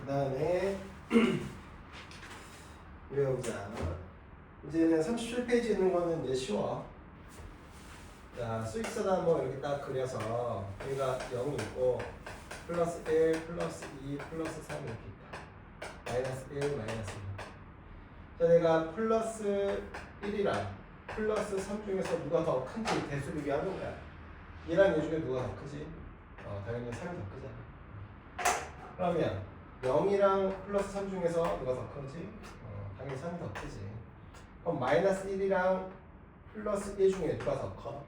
그 다음에 외우자. 이제는 37페이지 있는 거는 이제 쉬워. 자, 수익선을 한번 이렇게 딱 그려서 여기가 0이 있고 플러스 1, 플러스 2, 플러스 3 이렇게 있다. 마이너스 1, 마이너스 2. 자, 내가 플러스 1이랑 플러스 3 중에서 누가 더 큰지 대수 비교하는 거야. 얘랑 얘 중에 누가 더 크지? 당연히 3이 더 크잖아. 그러면 0이랑 플러스 3 중에서 누가 더 크지? 당연히 3이 더 크지. 그럼 마이너스 1이랑 플러스 1 중에 누가 더 커?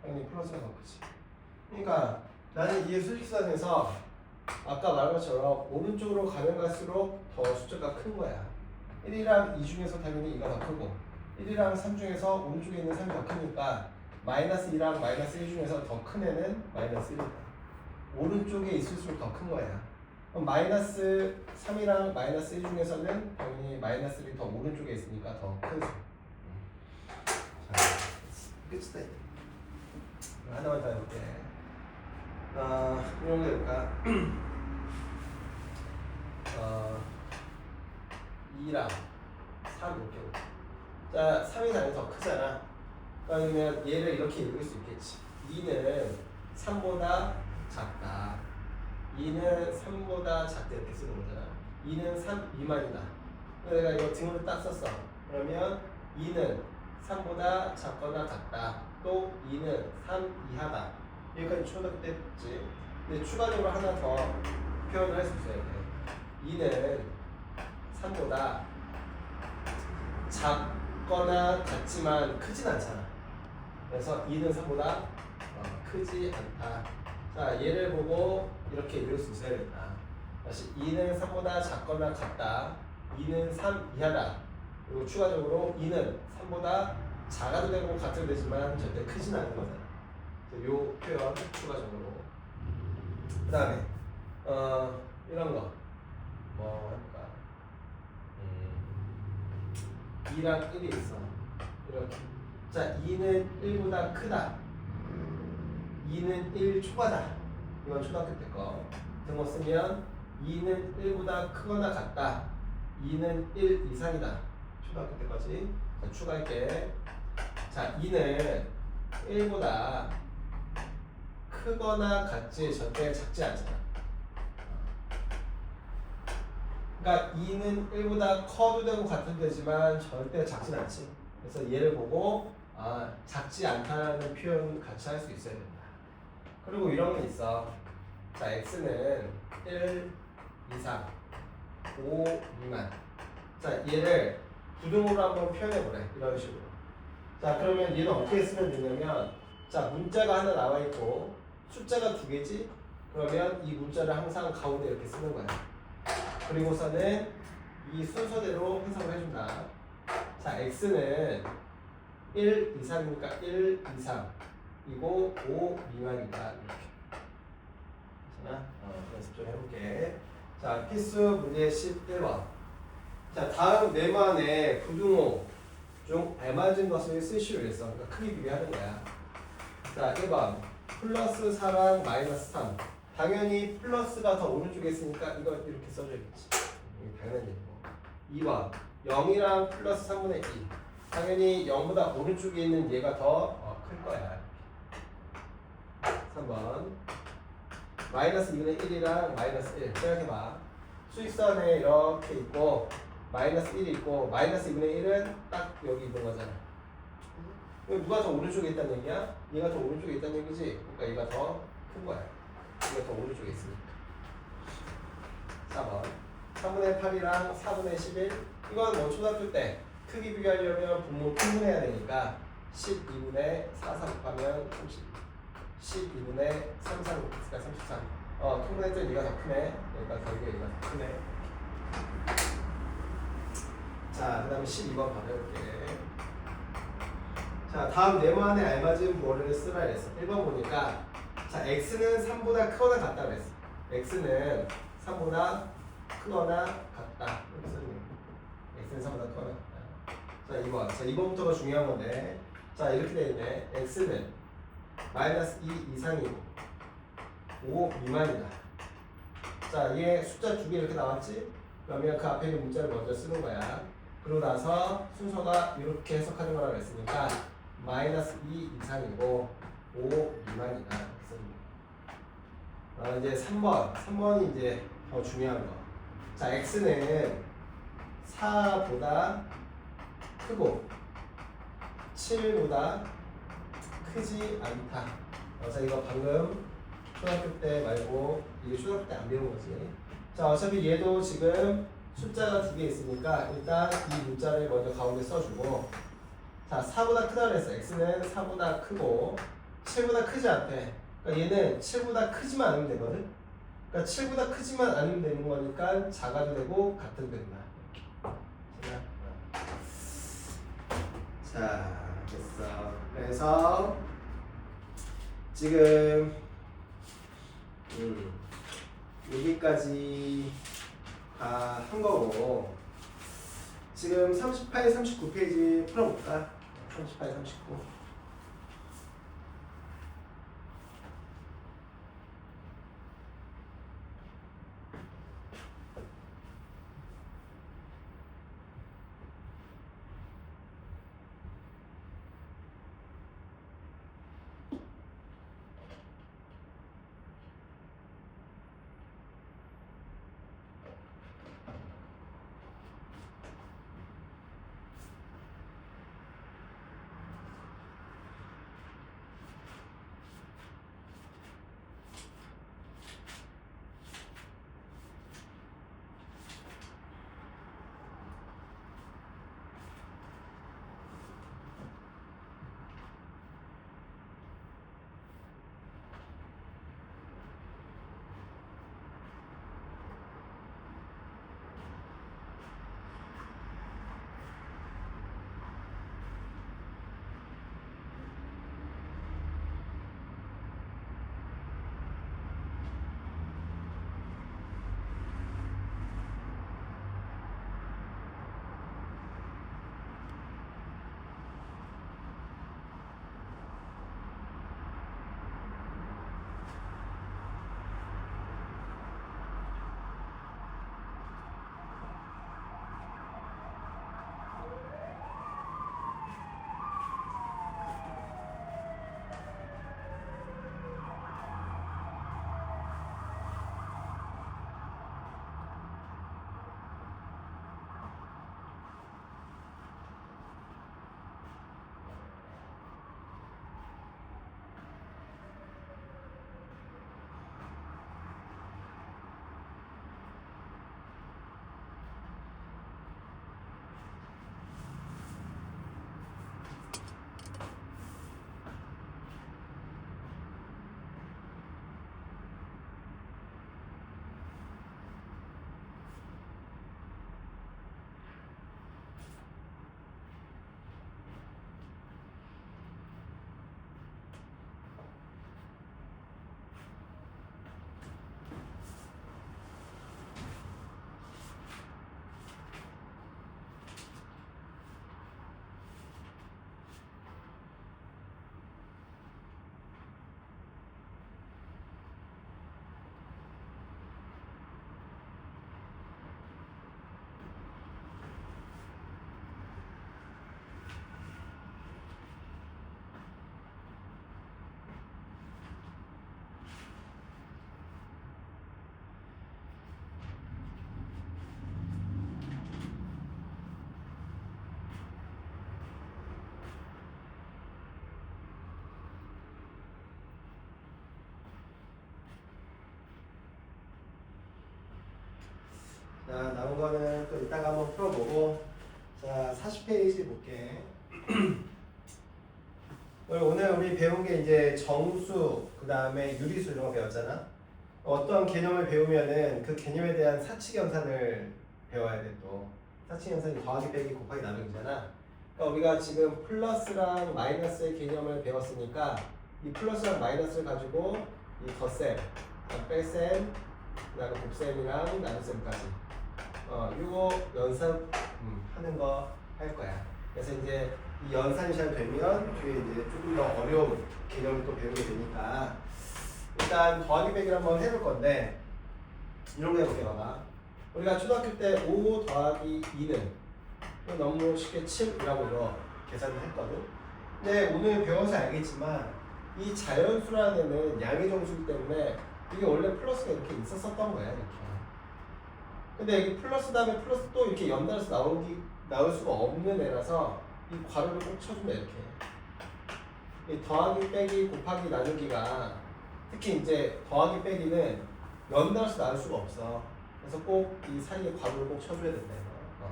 당연히 플러스가 더 크지. 그러니까 나는 이 수직선에서 아까 말한 것처럼 오른쪽으로 가면 갈수록 더 숫자가 큰 거야. 1이랑 2 중에서 당연히 2가 더 크고 1이랑 3 중에서 오른쪽에 있는 3이 더 크니까 마이너스 2랑 마이너스 1 중에서 더 큰 애는 마이너스 1이다. 오른쪽에 있을수록 더 큰 거야. 그럼 마이너스 3이랑 마이너스 1 중에서는 당연히 마이너스 1이 더 오른쪽에 있으니까 더 크죠. 자, 끝이다. 하나만 더 해볼게. 이런 거 해볼까? 2랑 3 이렇게 해볼까? 자, 3이 당연히 더 크잖아. 그러면 얘를 이렇게 읽을 수 있겠지. 2는 3보다 작다. 2는 3보다 작다 이렇게 쓰는 거잖아. 2는 3 미만이다. 내가 이거 등으로 딱 썼어. 그러면 2는 3보다 작거나 같다. 또 2는 3 이하다. 여기까지 초등학교 때 했지. 근데 추가적으로 하나 더 표현을 할 수 있어야 돼. 2는 3보다 작거나 같지만 크진 않잖아. 그래서 2는 3보다 크지 않다. 자, 얘를 보고 이렇게 읽을 수 있어야겠다. 다시 2는 3보다 작거나 같다. 2는 3 이하다. 그리고 추가적으로 2는 3보다 작아도 되고 같아도 되지만 절대 크진 않은 거잖아. 요 표현 추가적으로. 그 다음에 이런 거 뭐 할까? 2랑 1이 있어. 이렇게. 자, 2는 1보다 크다. 2는 1 초과다. 이건 초등학교 때 거. 등호 쓰면 2는 1보다 크거나 같다. 2는 1 이상이다. 초등학교 때까지. 자, 추가할게. 자, 2는 1보다 크거나 같지 절대 작지 않잖아. 그러니까 2는 1보다 커도 되고 같아도 되지만 절대 작진 않지. 그래서 얘를 보고 작지 않다는 표현 같이 할 수 있어야 된다. 그리고 이런 게 있어. 자, x는 1 이상 5 미만. 자, 얘를 부등호로 한번 표현해보래. 이런 식으로. 자, 그러면 얘는 어떻게 쓰면 되냐면, 자, 문자가 하나 나와 있고 숫자가 2개지? 그러면 이 문자를 항상 가운데 이렇게 쓰는 거야. 그리고서는 이 순서대로 해석을 해준다. 자, x는 1 이상이니까 1 이상이고 5 미만이다. 이렇게. 괜찮아? 연습 좀 해볼게. 자, 필수 문제 11번. 자, 다음 네모안의 부등호 중 알맞은 것을 쓰시오 했어. 그러니까 크기 비교하는 거야. 자, 1번 플러스 4랑 마이너스 3. 당연히 플러스가 더 오른쪽에 있으니까 이거 이렇게 써줘야겠지. 당연히 있고. 2번 0이랑 플러스 3분의 2. 당연히 0보다 오른쪽에 있는 얘가 더 클 거야. 3번 마이너스 2분의 1이랑 마이너스 1. 생각해봐. 수익선에 이렇게 있고 마이너스 1이 있고 마이너스 2분의 1은 딱 여기 있는 거잖아. 누가 더 오른쪽에 있다는 얘기야? 얘가 더 오른쪽에 있다는 얘기지? 그러니까 얘가 더 큰 거야. 얘가 더 오른쪽에 있으니까. 4번 3분의 8이랑 4분의 11. 이건 뭐 초등학교 때 크기 비교하려면 분모 통분해야 되니까 12분의 4, 4 곱하면 30. 12분의 3, 4 곱했으니까 33. 통분했더니 얘가 더 크네. 그러니까 결국에 얘가 더 크네. 자, 그 다음에 12번 받아볼게. 자, 다음 네모안의 알맞은 부호를 쓰라 그랬어. 1번 보니까 자, x는 3보다 크거나 같다 그랬어. x는 3보다 크거나 같다. 이렇게 써주면 x는 3보다 크거나 같다. 자, 2번. 자, 2번부터가 중요한 건데 자, 이렇게 되어 있네. x는 마이너스 2 이상이고 5 미만이다. 자, 얘 숫자 2개 이렇게 나왔지? 그러면 그 앞에 있는 문자를 먼저 쓰는 거야. 그러고 나서 순서가 이렇게 해석하는 거라고 했으니까 마이너스 2 이상이고 5 미만이다. 이제 3번이 이제 더 중요한 거. 자, x는 4보다 크고 7보다 크지 않다. 자, 이거 방금 초등학교 때 말고 이게 초등학교 때 안 배운 거지. 자, 어차피 얘도 지금 숫자가 2개 있으니까 일단 이 문자를 먼저 가운데 써주고, 자, 4보다 크다 그랬어. x는 4보다 크고 7보다 크지 않대. 그러니까 얘는 7보다 크지만 않으면 되거든. 그러니까 7보다 크지만 않으면 되는 거니까 작아도 되고 같아도 된다. 자, 됐어. 그래서 지금 여기까지 다 한 거고, 지금 38, 39페이지 풀어볼까? 38, 39. 자, 남은 거는 또 이따가 한번 풀어보고, 자, 40페이지 볼게. 오늘 우리 배운 게 이제 정수, 그 다음에 유리수 이런 거 배웠잖아. 어떤 개념을 배우면은 그 개념에 대한 사칙연산을 배워야 돼. 또 사칙연산이 더하기 빼기 곱하기 나누기잖아. 그러니까 우리가 지금 플러스랑 마이너스의 개념을 배웠으니까 이 플러스랑 마이너스를 가지고 이 덧셈, 뺄셈, 그다음에 곱셈이랑 나눗셈까지 이거 연산 하는 거 할 거야. 그래서 이제 이 연산이 잘 되면 뒤에 이제 조금 더 어려운 개념을 또 배우게 되니까 일단 더하기 빼기를 한번 해볼 건데, 이런 거 해볼게 봐봐. 우리가 초등학교 때 5 더하기 2는 너무 쉽게 7이라고 이거 계산을 했거든. 근데 오늘 배워서 알겠지만 이 자연수라는 애는 양의 정수이기 때문에 이게 원래 플러스가 이렇게 있었었던 거야 이렇게. 근데 여기 플러스 다음에 플러스 또 이렇게 연달아서 나올 수가 없는 애라서 이 괄호를 꼭 쳐준다 이렇게. 이 더하기 빼기 곱하기 나누기가 특히 이제 더하기 빼기는 연달아서 나올 수가 없어. 그래서 꼭 이 사이에 괄호를 꼭 쳐줘야 된다 이거.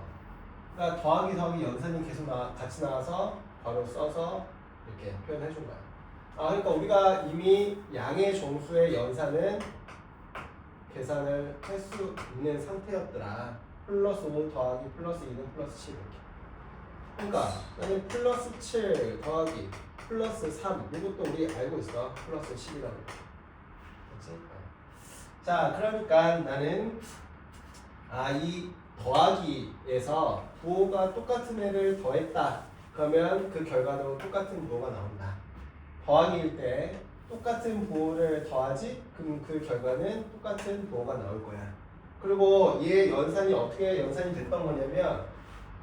그러니까 더하기 연산이 계속 같이 나와서 괄호 써서 이렇게 표현해 준 거야. 그러니까 우리가 이미 양의 정수의 연산은 계산을 할 수 있는 상태였더라. 플러스 5 더하기 플러스 2는 플러스 7 이렇게. 그러니까 나는 플러스 7 더하기 플러스 3 이것도 우리 알고 있어. 플러스 10이라고. 그렇지? 자, 그러니까 나는 이 더하기에서 부호가 똑같은 애를 더했다. 그러면 그 결과도 똑같은 부호가 나온다. 더하기일 때 똑같은 부호를 더하지? 그럼 그 결과는 똑같은 부호가 나올 거야. 그리고 얘 연산이 어떻게 연산이 됐던 거냐면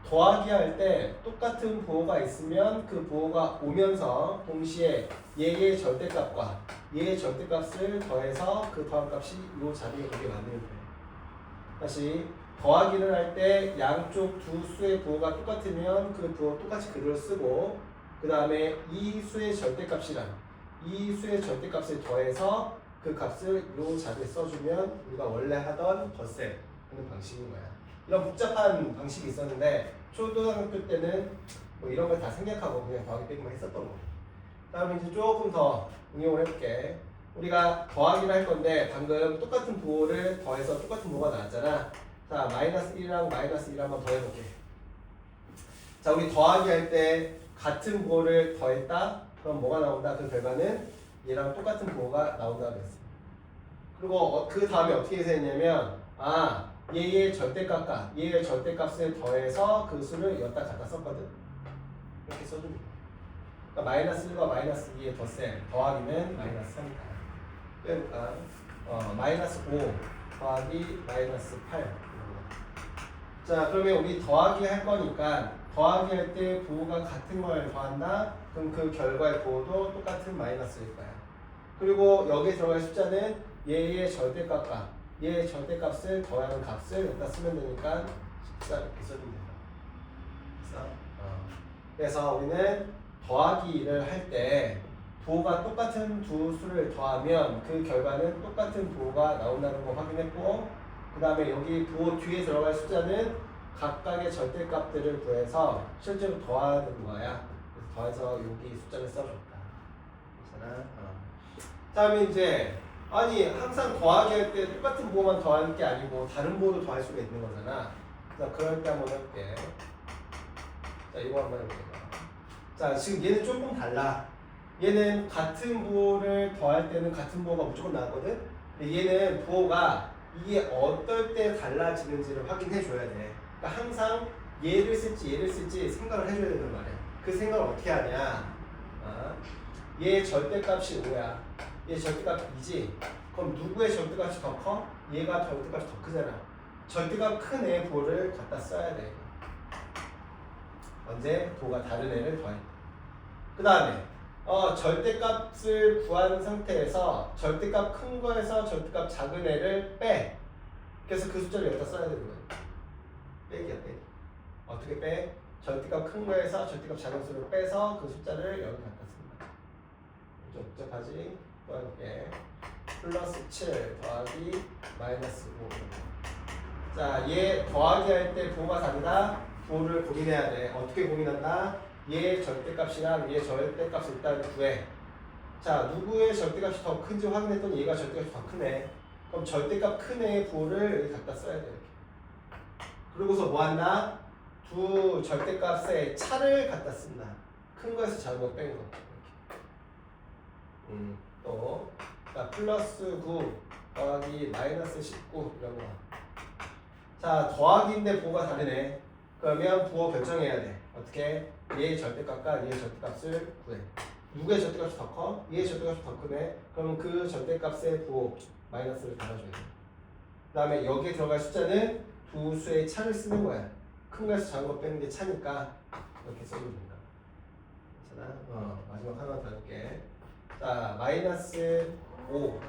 더하기 할 때 똑같은 부호가 있으면 그 부호가 오면서 동시에 얘의 절대값과 얘의 절대값을 더해서 그 더함값이 이 자리에 오게 만드는 거예요. 다시 더하기를 할 때 양쪽 두 수의 부호가 똑같으면 그 부호 똑같이 그대로 쓰고 그 다음에 이 수의 절대값이란 이 수의 절대값을 더해서 그 값을 이 자리에 써주면 우리가 원래 하던 덧셈 하는 방식인 거야. 이런 복잡한 방식이 있었는데 초등학교 때는 뭐 이런 걸 다 생략하고 그냥 더하기 빼기만 했었던 거. 다음에 이제 조금 더 응용을 해볼게. 우리가 더하기를 할 건데 방금 똑같은 부호를 더해서 똑같은 부호가 나왔잖아. 자, 마이너스 1이랑 마이너스 1 한번 더 해볼게. 자, 우리 더하기 할 때 같은 부호를 더했다. 그럼 뭐가 나온다? 그 결과는 얘랑 똑같은 부호가 나온다고 했어. 그리고 그 다음에 어떻게 해석했냐면 얘의 절대값과 얘의 절대값을 더해서 그 수를 여기다 갖다 썼거든. 이렇게 써줍니다. 그러니까 마이너스 1과 마이너스 2의 덧셈 더하기는 마이너스 3이다. 그러니까 마이너스 5 더하기 마이너스 8. 자, 그러면 우리 더하기 할 거니까 더하기 할 때 부호가 같은 걸 더한다. 그럼 그 결과의 부호도 똑같은 마이너스일 거야. 그리고 여기에 들어갈 숫자는 얘의 절대값과 얘의 절대값을 더하는 값을 여기다 쓰면 되니까 14 이렇게 써주면 된다. 그래서 우리는 더하기를 할 때 부호가 똑같은 두 수를 더하면 그 결과는 똑같은 부호가 나온다는 거 확인했고 그 다음에 여기 부호 뒤에 들어갈 숫자는 각각의 절대값들을 구해서 실제로 더하는 거야. 그래서 더해서 여기 숫자를 써줬다. 괜찮아? 다음에 이제 항상 더하기 할 때 똑같은 부호만 더하는 게 아니고 다른 부호도 더할 수가 있는 거잖아. 그래서 그럴 때 한번 해볼게. 자, 이거 한번 해볼게. 자, 지금 얘는 조금 달라. 얘는 같은 부호를 더할 때는 같은 부호가 무조건 나왔거든. 근데 얘는 부호가 이게 어떨 때 달라지는지를 확인해 줘야 돼. 그러니까 항상 얘를 쓸지 생각을 해줘야 되는 말이야. 그 생각을 어떻게 하냐? 얘 절대값이 5야. 얘 절대값 2지. 그럼 누구의 절대값이 더 커? 얘가 절대값이 더 크잖아. 절대값 큰 애 부호를 갖다 써야 돼. 언제? 부호가 다른 애를 더해. 그 다음에 절대값을 구한 상태에서 절대값 큰 거에서 절대값 작은 애를 빼. 그래서 그 숫자를 여기다 써야 되는 거야. 빼기야, 빼기. 어떻게 빼? 절대값 큰 거에서 절대값 작은 수를 빼서 그 숫자를 여기 갖다 씁니다. 좀 복잡하지? 또 해볼게. 플러스 7 더하기 마이너스 5. 자, 얘 더하기 할 때 부호가 다르다. 부호를 고민해야 돼. 어떻게 고민한다? 얘 절대값이랑 얘 절대값을 일단 구해. 자, 누구의 절대값이 더 큰지 확인했더니 얘가 절대값이 더 크네. 그럼 절대값 큰 애의 부호를 여기 갖다 써야 돼. 이렇게. 그러고서 뭐 한다? 두 절대값의 차를 갖다 쓴다. 큰 거에서 작은 거 빼는 거. 이렇게. 또 플러스 9 더하기 마이너스 19 이런 거. 자, 더하기인데 부호가 다르네. 그러면 부호 결정해야 돼. 어떻게? 얘의 절대값과 얘의 절대값을 구해. 누구의 절대값이 더 커? 얘의 절대값이 더 크네. 그러면 그 절대값의 부호 마이너스를 달아줘야 돼. 그 다음에 여기에 들어갈 숫자는 두 수의 차를 쓰는 거야. 큰 거에서 작은 거 빼는 게 차니까 이렇게 써주면 된다. 괜찮아? 마지막 하나 더 할게. 자, 마이너스 5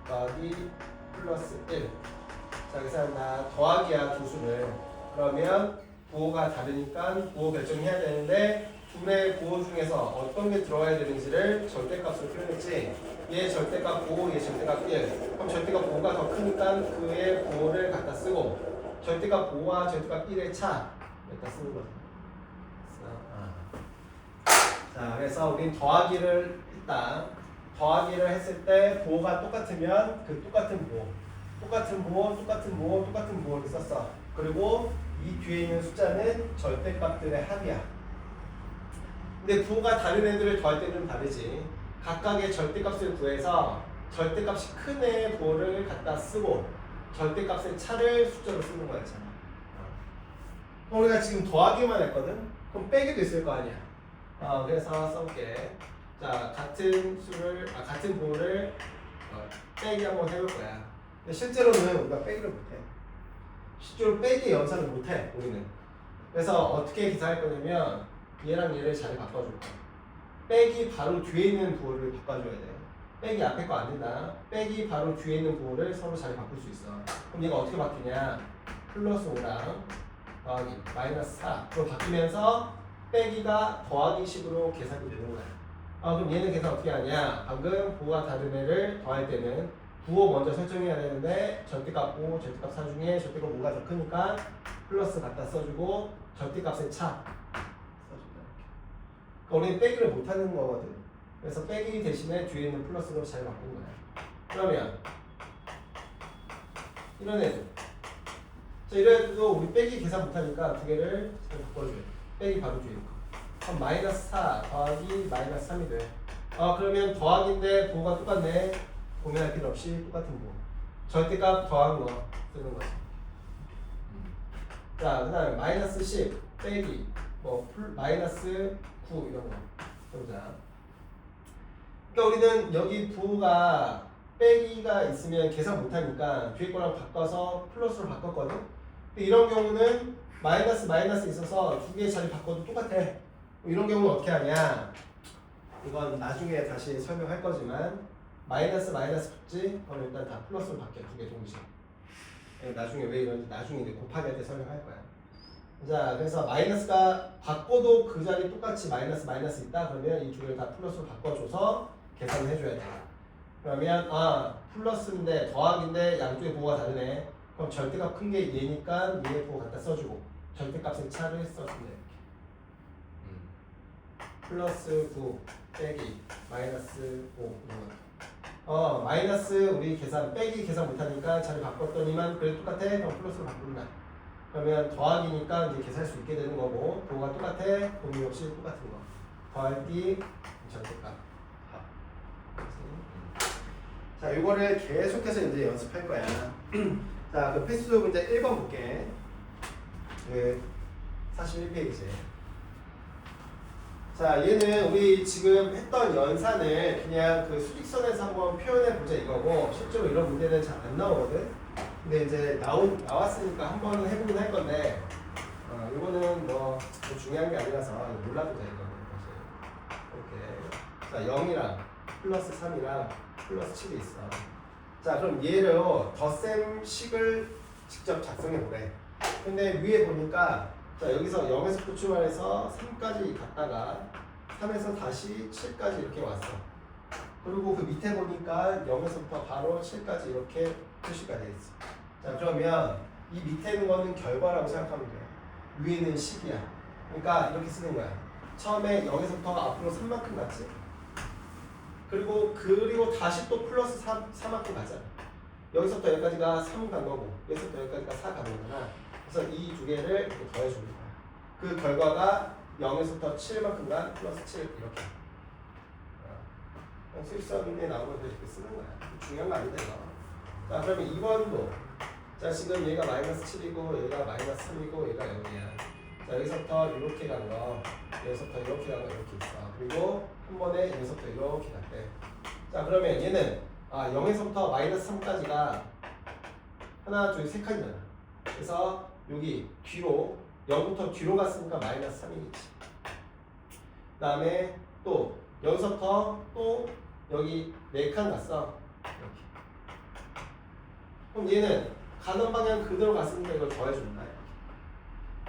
더하기 플러스 1. 자, 그래서 나 더하기야 두 수를. 그러면 부호가 다르니까 부호 결정해야 되는데 둘의 부호 중에서 어떤 게 들어가야 되는지를 절대값으로 표현했지. 얘 절대값 5, 얘 절대값 1. 그럼 절대값 5가 더 크니까 그의 부호를 갖다 쓰고 절대값 5와 절대값 1의 차 여기다 쓰는 거야. 자, 그래서 우린 더하기를 했다. 더하기를 했을 때 부호가 똑같으면 그 똑같은 부호, 똑같은 부호, 똑같은 부호, 똑같은 부호를 썼어. 그리고 이 뒤에 있는 숫자는 절대값들의 합이야. 근데 부호가 다른 애들을 더할 때는 다르지. 각각의 절대값을 구해서 절대값이 큰 애의 부호를 갖다 쓰고 절대값의 차를 숫자로 쓰는 거였잖아. 우리가 지금 더하기만 했거든? 그럼 빼기도 있을 거 아니야. 그래서 써볼게. 자, 같은 부호를 빼기 한번 해볼 거야. 근데 실제로는 우리가 빼기를 못해. 실제로 빼기 연산을 못해, 우리는. 그래서 어떻게 기사할 거냐면 얘랑 얘를 자리 바꿔줄 거야. 빼기 바로 뒤에 있는 부호를 바꿔줘야 돼. 빼기 앞에 거 안 된다. 빼기 바로 뒤에 있는 부호를 서로 자리 바꿀 수 있어. 그럼 얘가 어떻게 바뀌냐? 플러스 5랑 더하기 마이너스 4로 바뀌면서 빼기가 더하기 식으로 계산이 되는 거야. 그럼 얘는 계산 어떻게 하냐? 방금 부호가 다른 애를 더할 때는 부호 먼저 설정해야 되는데 절대값 5, 절대값 4 중에 절대값 5가 더 크니까 플러스 갖다 써주고 절대값의 차 써준다. 그러니까 우리는 빼기를 못하는 거거든. 그래서 빼기 대신에 뒤에 있는 플러스로 잘 바꾼 거야. 그러면 이런 애들, 자, 이런 애들도 우리 빼기 계산 못하니까 두 개를 잘 바꿔줘요. 빼기 바로 뒤에 있고. 그럼 마이너스 4 더하기 마이너스 3이 돼. 그러면 더하기인데 부호가 똑같네. 고민할 필요 없이 똑같은 부호. 절대값 더한 거 쓰는 거지. 자, 그 다음에 마이너스 10 빼기 마이너스 9 이런 거 해보자. 그러니까 우리는 여기 부호가 빼기가 있으면 계산 못하니까 뒤에 거랑 바꿔서 플러스로 바꿨거든. 근데 이런 경우는 마이너스 있어서 두 개 자리 바꿔도 똑같아. 이런 경우는 어떻게 하냐? 이건 나중에 다시 설명할 거지만 마이너스 붙지? 그럼 일단 다 플러스로 바뀌어. 두 개 동시에. 나중에 왜 이런지 나중에 이제 곱하기 할 때 설명할 거야. 자, 그래서 마이너스가 바꿔도 그 자리 똑같이 마이너스 있다 그러면 이 두 개를 다 플러스로 바꿔줘서 계산을 해줘야 돼. 그러면 플러스인데 더하기인데 양쪽의 부호가 다르네. 그럼 절대값 큰 게 얘니까 얘의 부호 갖다 써주고 절대값의 차를 써주면 돼. 플러스 9 빼기 마이너스 5 마이너스 우리 계산 빼기 계산 못하니까 자리 바꿨더니만 그래도 똑같아. 그럼 플러스로 바꾼다. 그러면 더하기니까 이제 계산할 수 있게 되는 거고 부호가 똑같아. 고민 없이 똑같은 거. 더하기 절대값. 자, 이거를 계속해서 이제 연습할 거야. 자, 그 필수 문제 1번 볼게. 41페이지. 자, 얘는 우리 지금 했던 연산을 그냥 그 수직선에서 한번 표현해 보자 이거고 실제로 이런 문제는 잘 안 나오거든. 근데 이제 나왔으니까 한번 해보긴 할 건데 이거는 뭐 중요한 게 아니라서 몰라도 돼 이거는 사실. 이렇게 자 0이랑 플러스 3이랑 플러스 7이 있어. 자 그럼 얘를 덧셈 식을 직접 작성해 보래. 근데 위에 보니까 자 여기서 0에서부터 출발해서 3까지 갔다가 3에서 다시 7까지 이렇게 왔어. 그리고 그 밑에 보니까 0에서부터 바로 7까지 이렇게 표시가 돼 있어. 자 그러면 이 밑에 있는 거는 결과라고 생각하면 돼. 위에는 식이야. 그러니까 이렇게 쓰는 거야. 처음에 0에서부터 앞으로 3만큼 갔지. 그리고 다시 또 플러스 4만큼 가잖아. 여기서부터 여기까지가 3 간 거고 여기서부터 여기까지가 4 가는 거잖아. 그래서 이 두 개를 이렇게 더해주는 거야. 그 결과가 0에서부터 7만큼 간 플러스 7 이렇게. 수익선에 나오면 이렇게 쓰는 거야. 중요한 거 아니다 이거. 자 그러면 2번도 자 지금 얘가 마이너스 7이고 얘가 마이너스 3이고 얘가 0이야. 자 여기서부터 이렇게 간 거, 여기서부터 이렇게 간 거 이렇게 있어. 그리고 한 번에 여기서부터 이렇게 갔대. 자 그러면 얘는 0에서부터 마이너스 3까지가 하나, 둘, 세 칸이잖아. 그래서 여기 뒤로 0부터 뒤로 갔으니까 마이너스 3이겠지. 그 다음에 또 여기서부터 또 여기 4칸 갔어. 이렇게. 그럼 얘는 가는 방향 그대로 갔으니까 이걸 더해준다. 이렇게.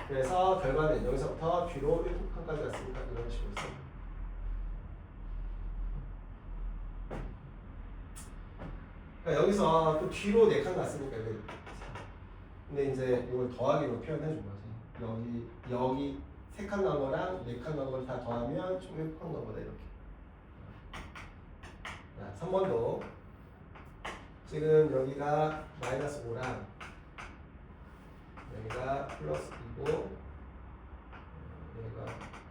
그래서 결과는 여기서부터 뒤로 7칸까지 갔으니까 이런 식으로 써. 그러니까 여기서 또 뒤로 4칸 갔으니까 이거. 근데 이제 이걸 더하기로 표현해 준 거지. 여기 3칸 간 거랑 4칸 간 걸 다 더하면 총 7칸 간 거다 이렇게. 자, 3번도 지금 여기가 마이너스 5랑 여기가 플러스 2고 여기가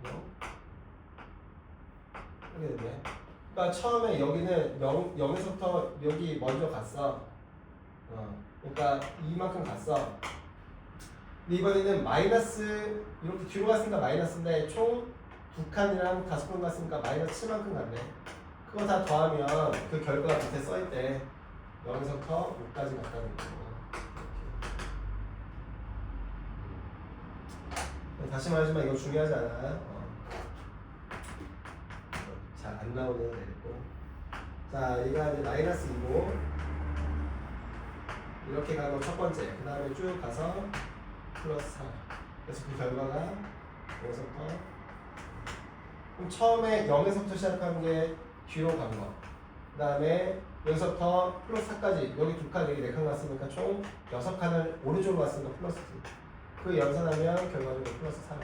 0 이렇게 되네. 그러니까 처음에 여기는 0에서부터 여기 먼저 갔어. 그러니까 이만큼 갔어. 근데 이번에는 마이너스 이렇게 뒤로 갔으니까 마이너스인데 총 2칸이랑 5칸 갔으니까 마이너스 7만큼 갔네. 그거 다 더하면 그 결과가 밑에 써있대. 여기서부터 5까지 갔다는 거. 다시 말하지만 이거 중요하지 않아. 잘 안 나오는 애고. 자, 얘가 이제 마이너스 2고 이렇게 가고 첫 번째. 그 다음에 쭉 가서 플러스 4. 그래서 그 결과가 여기서부터. 그럼 처음에 0에서부터 시작한 게 뒤로 간 거. 그 다음에 여기서부터 플러스 4까지 여기 2칸 여기 4칸 갔으니까 총 6칸을 오른쪽으로 갔으니까 플러스 2. 그 연산하면 결과적으로 플러스 3.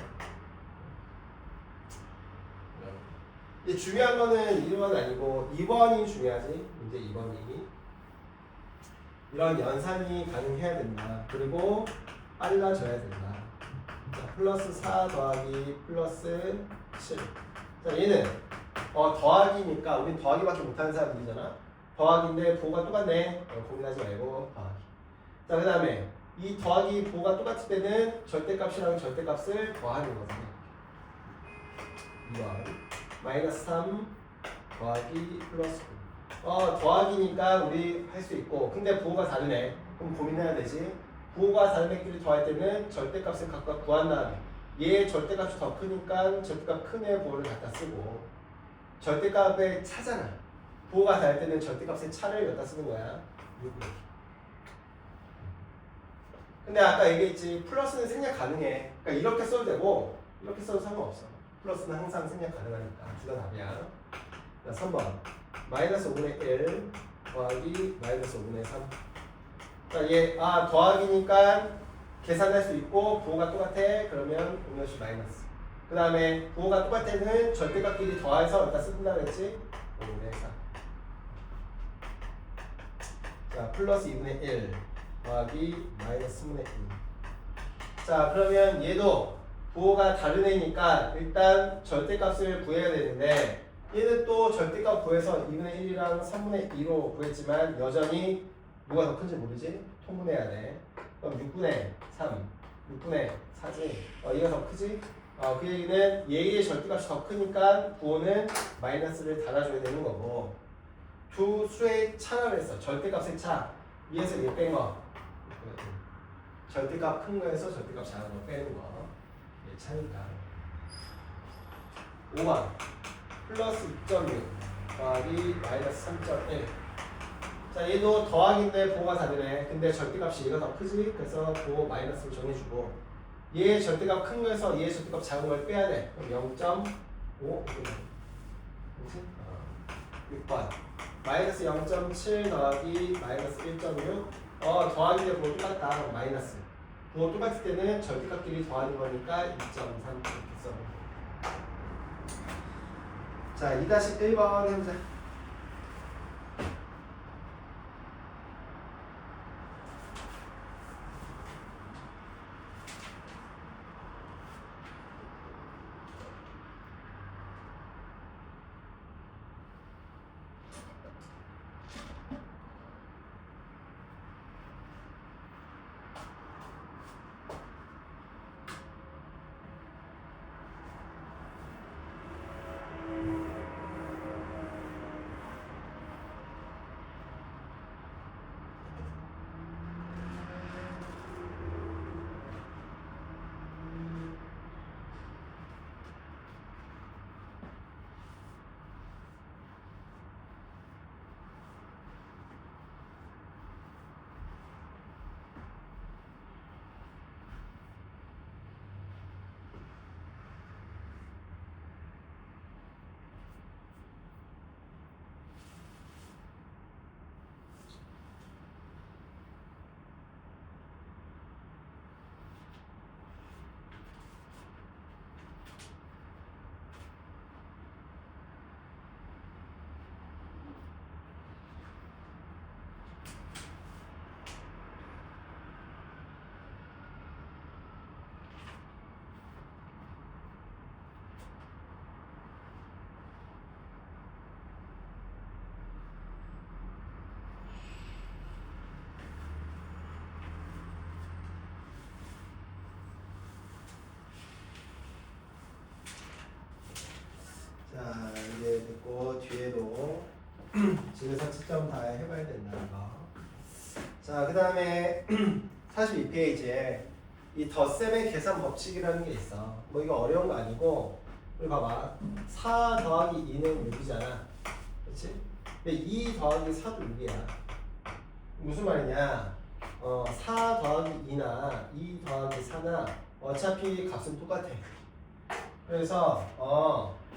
이제 중요한 거는 1번 아니고 2번이 중요하지. 이제 2번이 이런 연산이 가능해야 된다. 그리고 빨라져야 된다. 자, 플러스 4 더하기 플러스 7. 자, 얘는 더하기니까 우린 더하기밖에 못하는 사람들이잖아. 더하기인데 부호가 똑같네. 고민하지 말고 더하기. 자, 그 다음에 이 더하기 부호가 똑같을 때는 절대값이랑 절대값을 더하는 거잖아. 2번 마이너스 3 더하기 플러스 9. 더하기니까 우리 할 수 있고, 근데 부호가 다르네. 그럼 고민해야 되지. 부호가 다른 애끼리 더할 때는 절대값을 각각 구한 다음에 얘의 절대값이 더 크니까 절대값 큰 애의 부호를 갖다 쓰고, 절대값의 차잖아. 부호가 다를 때는 절대값의 차를 갖다 쓰는 거야. 근데 아까 얘기했지, 플러스는 생략 가능해. 그러니까 이렇게 써도 되고 이렇게 써도 상관없어. 플러스는 항상 생략 가능하니까. 둘 다 답이야. 자, 3번 마이너스 5분의 1 더하기 마이너스 5분의 3. 그러니까 얘 더하기니까 계산할 수 있고 부호가 똑같아. 그러면 음료수 마이너스. 그 다음에 부호가 똑같을 때는 절대값끼리 더해서 여기다 쓴다 그랬지. 5분의 4. 자, 플러스 2분의 1 더하기 마이너스 3분의 2. 자, 그러면 얘도 부호가 다른 애니까 일단 절대값을 구해야 되는데, 얘는 또 절대값 구해서 2분의 1이랑 3분의 2로 구했지만 여전히 누가 더 큰지 모르지? 통분해야 돼. 그럼 6분의 3, 6분의 4지. 얘가 더 크지? 그 얘기는 얘의 절대값이 더 크니까 부호는 마이너스를 달아줘야 되는 거고, 두 수의 차라고 했어. 절대값의 차. 위에서 얘 뺀 거. 절대값 큰 거에서 절대값 작은 거 빼는 거. 얘 차니까. 5번 플러스 2.6 더하기 마이너스 3.1. 자, 얘도 더하기인데 부호가 다르네. 근데 절대값이 얘가 더 크지? 그래서 부호 마이너스를 정해주고, 얘의 절대값 큰 거에서 얘의 절대값 작은 걸 빼야 돼. 그럼 0.5. 그렇지? 6번 마이너스 0.7 더하기 마이너스 1.6. 더하기인데 부호 똑같다. 마이너스. 부호 똑같을 때는 절대값끼리 더하는 거니까 2.3 이렇게 써. 자, 2-1번 해보자. 얘도 집에서 채점 다 해봐야 된다는 거. 자, 그 다음에 42페이지에 이 덧셈의 계산 법칙이라는 게 있어. 뭐 이거 어려운 거 아니고, 여기 봐봐. 4 더하기 2는 6이잖아. 그렇지? 근데 2 더하기 4도 6이야. 무슨 말이냐? 4 더하기 2나 2 더하기 4나 어차피 값은 똑같아. 그래서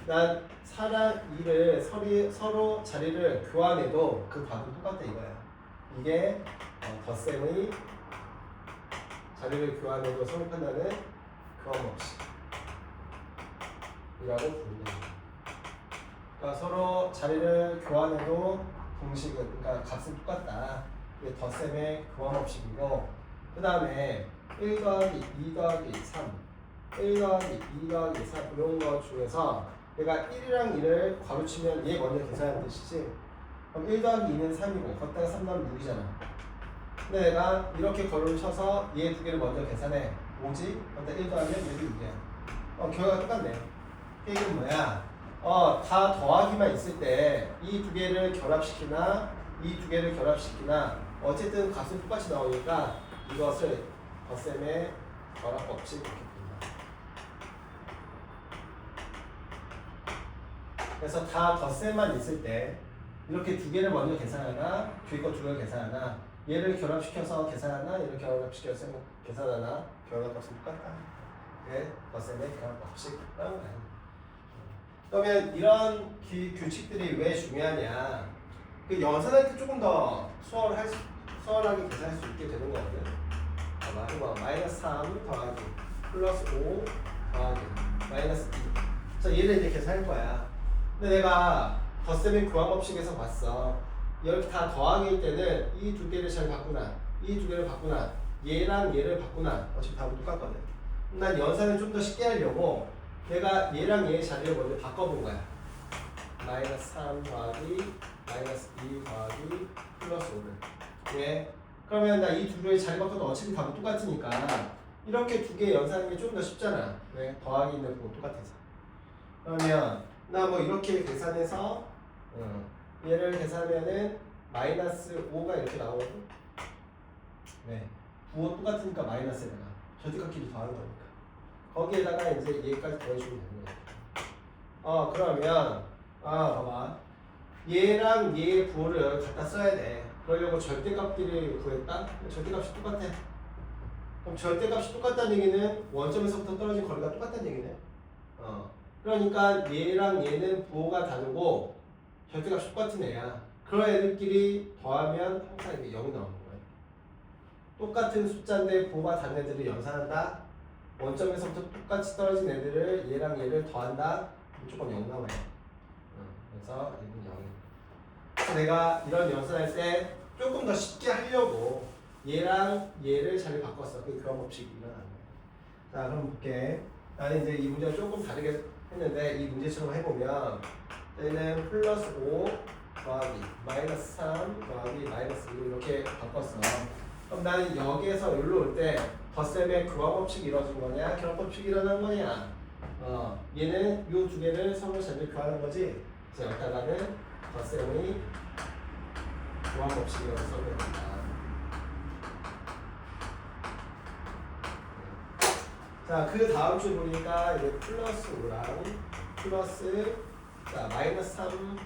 난 4랑 2를 서로 자리를 교환해도 그 값은 똑같다 이거야. 이게 덧셈의 자리를 교환해도 성립한다는 교환 법칙이라고 부르는 거야. 그러니까 서로 자리를 교환해도 공식은 그러니까 값은 똑같다. 이게 덧셈의 교환 법칙이고, 그 다음에 1 더하기 2 더하기 3, 1 더하기 2 더하기 3 이런 거 중에서 내가 1이랑 2를 괄호치면 얘 먼저 계산하는 뜻이지. 그럼 1 더하기 2는 3이고 걷다가 3 나오면 6이잖아. 근데 내가 이렇게 괄호를 쳐서 얘 두 개를 먼저 계산해. 뭐지? 걷다 1 더하면 얘도 6이야. 결과가 똑같네. 이게 뭐야? 다 더하기만 있을 때 이 두 개를 결합시키나 이 두 개를 결합시키나 어쨌든 값은 똑같이 나오니까 이것을 덧셈의 결합 법칙 이렇게 부른다. 그래서 다 덧셈만 있을 때 이렇게 두 개를 먼저 계산하나 뒤에 거 두 개를 계산하나 얘를 결합시켜서 계산하나 얘를 결합시켜서 계산하나 결과값은 똑같다. 네, 덧셈의 결합 법칙이라는 거야. 그러면 이런 규칙들이 왜 중요하냐? 그 연산할 때 조금 더 수월하게 계산할 수 있게 되는 거거든. 이거 마이너스 3 더하기 플러스 5 더하기 마이너스 2. 자, 얘를 이제 계산할 거야. 근데 내가 덧셈의 교환 법칙에서 봤어. 이렇게 다 더하기일 때는 이 두 개를 잘 바꾸나 이 두 개를 바꾸나 얘랑 얘를 바꾸나 어차피 답은 똑같거든. 난 연산을 좀 더 쉽게 하려고 내가 얘랑 얘의 자리를 먼저 바꿔본 거야. 마이너스 3 더하기 마이너스 2 더하기 플러스 5를. 왜? 그러면 나 이 두 개의 자리 바꿔도 어차피 답은 똑같으니까 이렇게 두 개 연산하는 게 좀 더 쉽잖아. 왜? 더하기 있는 거 똑같아서. 그러면 나 뭐 이렇게 계산해서 얘를 계산하면은 마이너스 5가 이렇게 나오거든. 네. 부호 똑같으니까 마이너스에다가 절대값끼리 더하는 거니까. 거기에다가 이제 얘까지 더해주면 되는 거야. 그러면 봐봐. 얘랑 얘의 부호를 갖다 써야 돼. 그러려고 절대값끼리 구했다? 절대값이 똑같아. 그럼 절대값이 똑같다는 얘기는 원점에서부터 떨어진 거리가 똑같다는 얘기네. 그러니까 얘랑 얘는 부호가 다르고 절대값이 똑같은 애야. 그런 애들끼리 더하면 항상 이게 0이 나오는 거야. 똑같은 숫자인데 부호가 다른 애들을 연산한다. 원점에서부터 똑같이 떨어진 애들을 얘랑 얘를 더한다. 무조건 0 나와요. 그래서 얘는 0이에요. 그래서 내가 이런 연산할 때 조금 더 쉽게 하려고 얘랑 얘를 자리 바꿨어. 그 교환 법칙이 일어나는 거예요. 자, 그럼 볼게. 나는 이제 이 문제를 조금 다르게 했는데 이 문제처럼 해보면 얘는 플러스 5 더하기 마이너스 3 더하기 마이너스 2 이렇게 바꿨어. 그럼 나는 여기에서 여기로 올 때 덧셈의 교환 법칙이 이루어진 거냐 결합 법칙이 일어난 거냐. 얘는 이 두 개를 서로 자리를 교환한 거지. 그래서 여기다가는 덧셈의 교환 법칙이라고 써야 된다. 자, 그 다음 줄 보니까 이제 플러스 5랑 플러스 마이너스 3,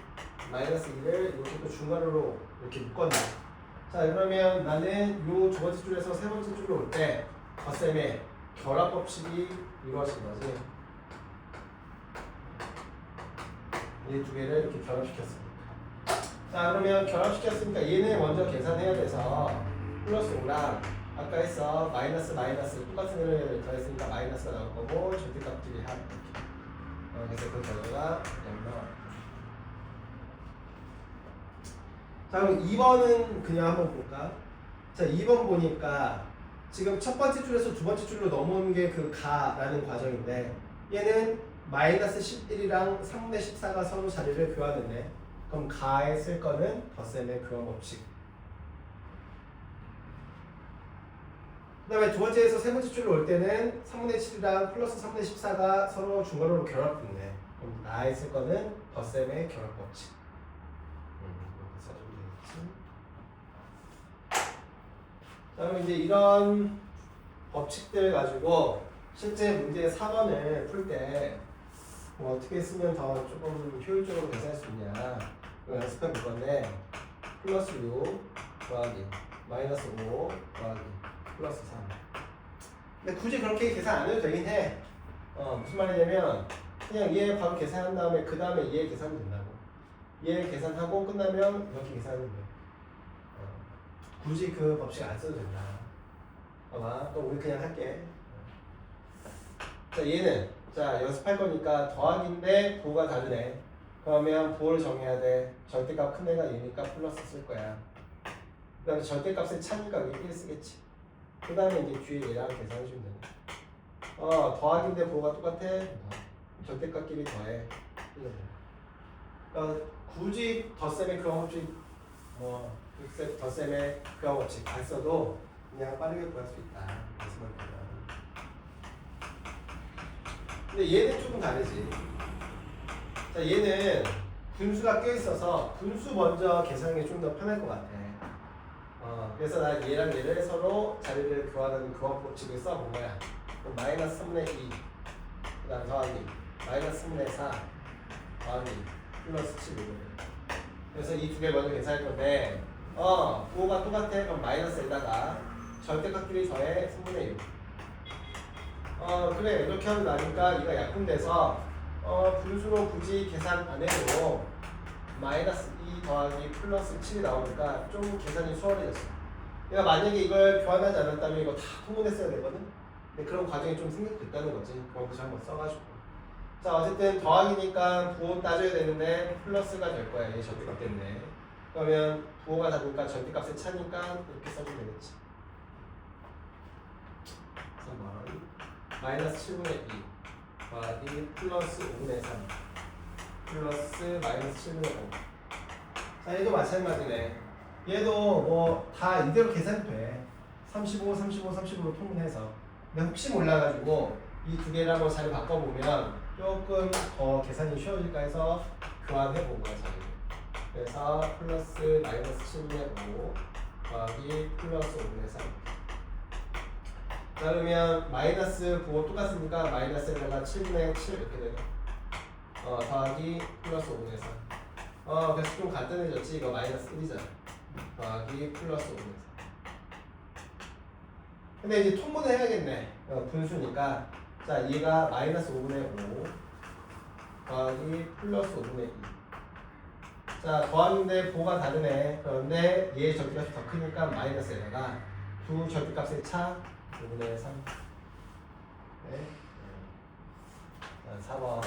마이너스 2를 이렇게 또 중괄호로 이렇게 묶었네. 자, 그러면 나는 요 두 번째 줄에서 세 번째 줄로 올 때 덧셈의 결합 법칙이 이루어진 거지. 이 두 개를 이렇게 결합시켰으니까. 자, 그러면 결합시켰으니까 얘는 먼저 계산해야 돼서 플러스 5랑 아까 했어. 마이너스 똑같은 애를 더했으니까 마이너스가 나올 거고 절대값끼리 한 이렇게. 그래서 그 결과가 0 나와요. 자, 그럼 2번은 그냥 한번 볼까? 자, 2번 보니까 지금 첫 번째 줄에서 두 번째 줄로 넘어오는 게 그 가라는 과정인데 얘는 마이너스 11이랑 3분의 14가 서로 자리를 교환했네. 그럼 가에 쓸 거는 덧셈의 교환 법칙. 그 다음에 두 번째에서 세 번째 줄로 올 때는 3분의 7이랑 플러스 3분의 14가 서로 중괄호로 결합됐네. 그럼 나에 쓸 거는 덧셈의 결합 법칙. 그러면 이제 이런 법칙들 가지고 실제 문제 4번을 풀 때 뭐 어떻게 쓰면 더 조금 효율적으로 계산할 수 있냐 이거 연습해 볼 건데 플러스 6 더하기 마이너스 5 더하기 플러스 3 근데 굳이 그렇게 계산 안 해도 되긴 해. 무슨 말이냐면 그냥 얘 바로 계산한 다음에 그 다음에 얘 계산하면 된다고. 얘 계산하고 끝나면 이렇게 계산하면 돼. 굳이 그 법칙 안 써도 된다. 봐봐 또 우리 그냥 할게. 자 얘는 자 연습할 거니까 더하기인데 부호가 다르네. 그러면 부호를 정해야 돼. 절대값 큰 애가 얘니까 플러스 쓸 거야. 그 다음에 절대값의 차니까 여기 1 쓰겠지. 그 다음에 이제 뒤에 얘랑 계산해 주면 되네. 더하기인데 부호가 똑같아. 절대값끼리 더해. 그러니까 굳이 덧셈의 그런 법칙 덧셈의 그런 법칙 안 써도 그냥 빠르게 구할 수 있다. 근데 얘는 조금 다르지. 자 얘는 분수가 껴있어서 분수 먼저 계산하는 게 좀 더 편할 것 같아. 그래서 난 얘랑 얘를 서로 자리를 교환하는 교환 법칙을 써본 거야. 그럼 마이너스 3분의 2 그 다음 더하기 마이너스 3분의 4 더하기 플러스 7이거든. 그래서 이 두 개 먼저 계산할 건데 부호가 똑같아. 그럼 마이너스에다가 절대값끼리 더해 3분의 6 그래 이렇게 하면 나니까 이가 약분돼서 분수로 굳이 계산 안 해도 마이너스 2 더하기 플러스 7이 나오니까 좀 계산이 수월해졌어. 그러니까 만약에 이걸 교환하지 않았다면 이거 다 통분했어야 되거든. 근데 그런 과정이 좀 생략됐다는 거지. 그런 것도 한번 써가지고. 자 어쨌든 더하기니까 부호 따져야 되는데 플러스가 될 거야. 얘 절대값 때문에. 그러면 부호가 다르니까 절대값의 차니까 이렇게 써주면 되겠지. 3번 마이너스 7분의 2 더하기 플러스 5분의 3 플러스 마이너스 7분의 5. 자 얘도 마찬가지네. 얘도 뭐 다 이대로 계산이 돼. 35, 35, 35로 통분해서. 근데 혹시 몰라가지고 이 두 개를 한번 자리 바꿔보면 조금 더 계산이 쉬워질까 해서 교환해본 거야 자리를. 그래서 플러스 마이너스 7분의 5 더하기 플러스 5분의 3. 자 그러면 마이너스 부호 똑같으니까 마이너스에다가 7분의 7 이렇게 되네. 더하기 플러스 5분의 3. 그래서 좀 간단해졌지. 이거 마이너스 1이잖아. 더하기 플러스 5분의 3. 근데 이제 통분을 해야겠네. 분수니까. 자 얘가 마이너스 5분의 5 더하기 플러스 5분의 2. 자 더하는데 부호가 다르네. 그런데 얘의 절대값이 더 크니까 마이너스에다가 두 절대값의 차 5분의 3. 네. 4번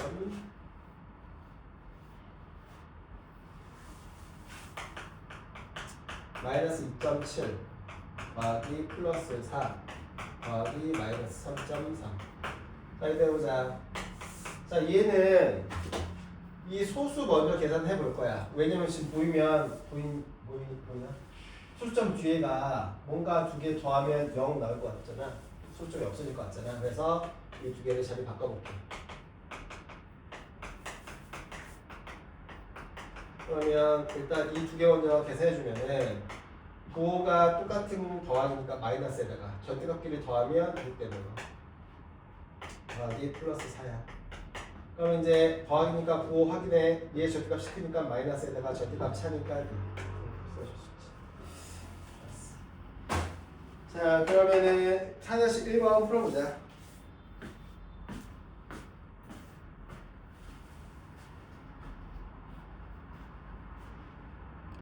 마이너스 2.7 더하기 플러스 4 더하기 마이너스 3.3. 자 이때 보자. 자 얘는 이 소수 먼저 계산해 볼 거야. 왜냐면 지금 보이나? 소수점 뒤에가 뭔가 두 개 더하면 0 나올 것 같잖아. 소수점이 없어질 것 같잖아. 그래서 이 두 개를 자리 바꿔볼게. 그러면 일단 이 두 개 먼저 계산해주면은 부호가 똑같은 더하기니까 마이너스에다가 절대값끼리 더하면 6되고요. 더하기 플러스 4야. 그럼 이제 더하기니까 부호 확인해. 얘 절대값 시키니까 마이너스에다가 절대값 차니까 써줄 수 있지. 자 그러면은 하나씩 1번 풀어보자.